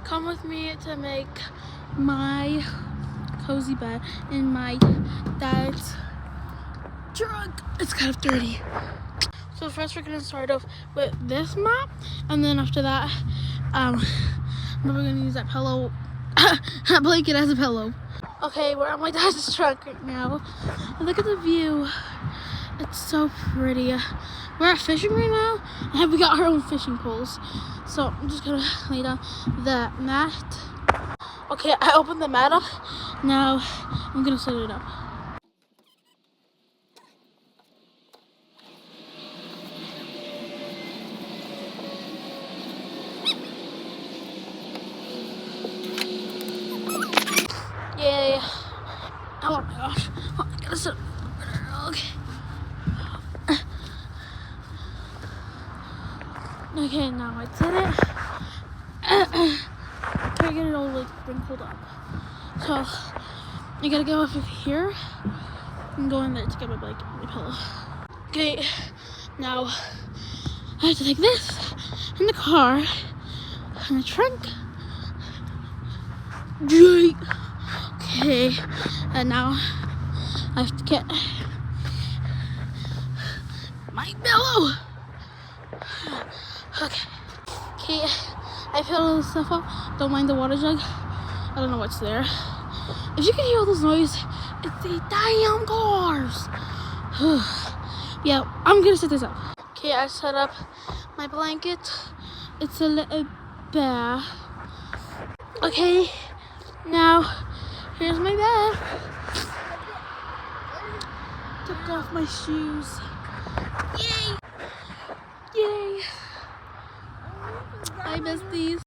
come with me to make my cozy bed in my dad's truck. It's kind of dirty. So first we're gonna start off with this mop, and then after that, we're gonna use that pillow, that blanket as a pillow. Okay, we're at my dad's truck right now. And look at the view. It's so pretty. We're at fishing right now, and we got our own fishing poles. So I'm just gonna lay down the mat. Okay, I opened the mat up. Now I'm gonna set it up. Yay. Oh my gosh. Oh, I gotta set up. Okay. Okay, now I did it. Try to get it all like wrinkled up. So I gotta go over here and go in there to get my blanket and my pillow. Okay, now I have to take this in the car in the trunk. Okay, and now I have to get my pillow. Okay, I filled all this stuff up. Don't mind the water jug. I don't know what's there. If you can hear all this noise, it's the damn cars. Yeah, I'm gonna set this up. Okay, I set up my blanket. It's a little bear. Okay, now here's my bed. Took off my shoes. Yay! Yay! I miss these.